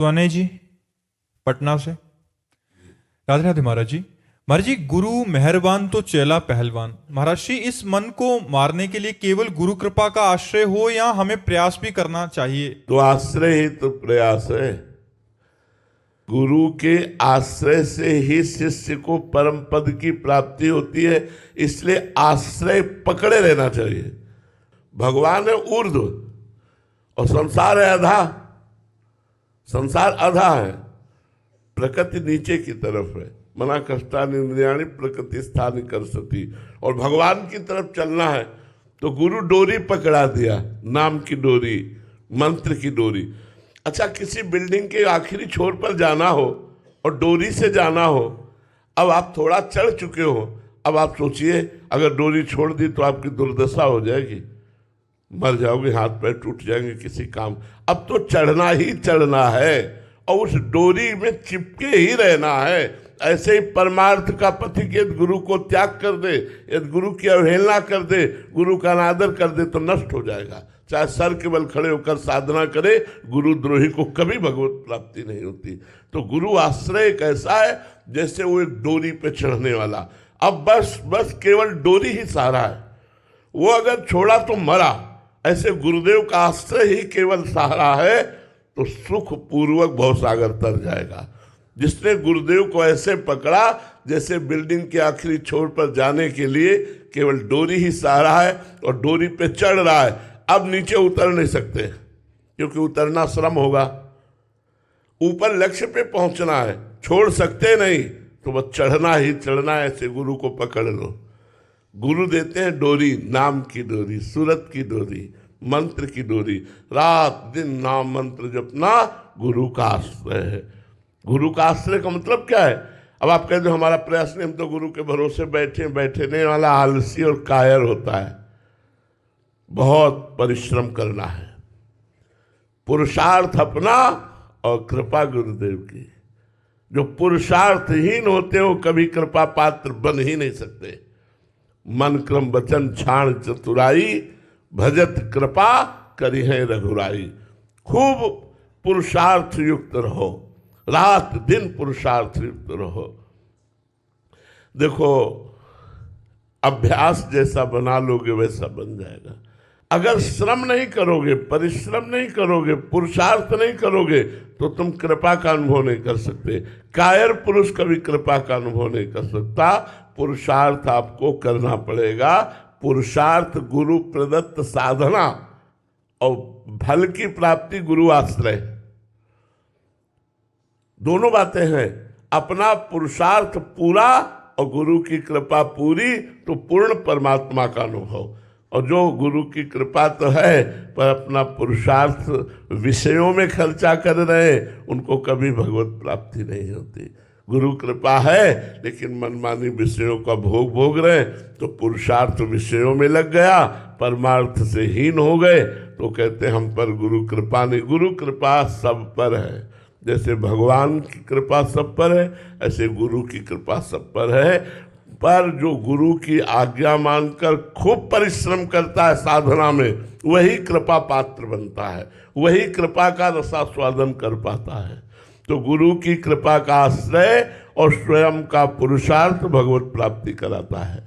सुने जी, पटना से। राधे राधे महाराज जी। महाराज जी, गुरु मेहरबान तो चेला पहलवान। महाराज जी, इस मन को मारने के लिए केवल गुरु कृपा का आश्रय हो या हमें प्रयास भी करना चाहिए? तो आश्रय ही तो प्रयास है। गुरु के आश्रय से ही शिष्य को परम पद की प्राप्ति होती है, इसलिए आश्रय पकड़े रहना चाहिए। भगवान है ऊर्ध्व और संसार है अधा। संसार अधा है, प्रकृति नीचे की तरफ है। मना कष्टानि इंद्रियाणि प्रकृति स्थान कर सती। और भगवान की तरफ चलना है तो गुरु डोरी पकड़ा दिया, नाम की डोरी, मंत्र की डोरी। अच्छा, किसी बिल्डिंग के आखिरी छोर पर जाना हो और डोरी से जाना हो, अब आप थोड़ा चढ़ चुके हो, अब आप सोचिए अगर डोरी छोड़ दी तो आपकी दुर्दशा हो जाएगी, मर जाओगे, हाथ पैर टूट जाएंगे किसी काम। अब तो चढ़ना ही चढ़ना है और उस डोरी में चिपके ही रहना है। ऐसे ही परमार्थ का पथिक यदि गुरु को त्याग कर दे, यदि गुरु की अवहेलना कर दे, गुरु का अनादर कर दे तो नष्ट हो जाएगा। चाहे सर के बल खड़े होकर साधना करे, गुरु द्रोही को कभी भगवत प्राप्ति नहीं होती। तो गुरु आश्रय एक ऐसा है जैसे वो एक डोरी पे चढ़ने वाला। अब बस केवल डोरी ही सहारा है, वो अगर छोड़ा तो मरा। ऐसे गुरुदेव का आश्रय ही केवल सहारा है तो सुख पूर्वक भवसागर तर जाएगा। जिसने गुरुदेव को ऐसे पकड़ा जैसे बिल्डिंग के आखिरी छोर पर जाने के लिए केवल डोरी ही सहारा है और डोरी पे चढ़ रहा है, अब नीचे उतर नहीं सकते क्योंकि उतरना श्रम होगा। ऊपर लक्ष्य पे पहुंचना है, छोड़ सकते नहीं, तो बस चढ़ना ही चढ़ना है। ऐसे गुरु को पकड़ लो। गुरु देते हैं डोरी, नाम की डोरी, सूरत की डोरी, मंत्र की डोरी। रात दिन नाम मंत्र जपना गुरु का आश्रय है। गुरु का आश्रय का मतलब क्या है? अब आप कहते हो हमारा प्रयास नहीं, हम तो गुरु के भरोसे बैठने वाला आलसी और कायर होता है। बहुत परिश्रम करना है, पुरुषार्थ अपना और कृपा गुरुदेव की। जो पुरुषार्थहीन होते हो कभी कृपा पात्र बन ही नहीं सकते। मन क्रम वचन छाण चतुराई, भजत कृपा करी है रघुराई। खूब पुरुषार्थ युक्त रहो, रात दिन पुरुषार्थ युक्त रहो। देखो, अभ्यास जैसा बना लोगे वैसा बन जाएगा। अगर श्रम नहीं करोगे, परिश्रम नहीं करोगे, पुरुषार्थ नहीं करोगे तो तुम कृपा का अनुभव नहीं कर सकते। कायर पुरुष कभी कृपा का अनुभव नहीं कर सकता। पुरुषार्थ आपको करना पड़ेगा। पुरुषार्थ गुरु प्रदत्त साधना और फल की प्राप्ति गुरु आश्रय, दोनों बातें हैं। अपना पुरुषार्थ पूरा और गुरु की कृपा पूरी तो पूर्ण परमात्मा का अनुभव। और जो गुरु की कृपा तो है पर अपना पुरुषार्थ विषयों में खर्चा कर रहे, उनको कभी भगवत प्राप्ति नहीं होती। गुरु कृपा है लेकिन मनमानी विषयों का भोग रहे तो पुरुषार्थ विषयों में लग गया, परमार्थ से हीन हो गए तो कहते हम पर गुरु कृपा नहीं। गुरु कृपा सब पर है। जैसे भगवान की कृपा सब पर है, ऐसे गुरु की कृपा सब पर है। पर जो गुरु की आज्ञा मानकर खूब परिश्रम करता है साधना में, वही कृपा पात्र बनता है, वही कृपा का रसास्वादन कर पाता है। तो गुरु की कृपा का आश्रय और स्वयं का पुरुषार्थ भगवत प्राप्ति कराता है।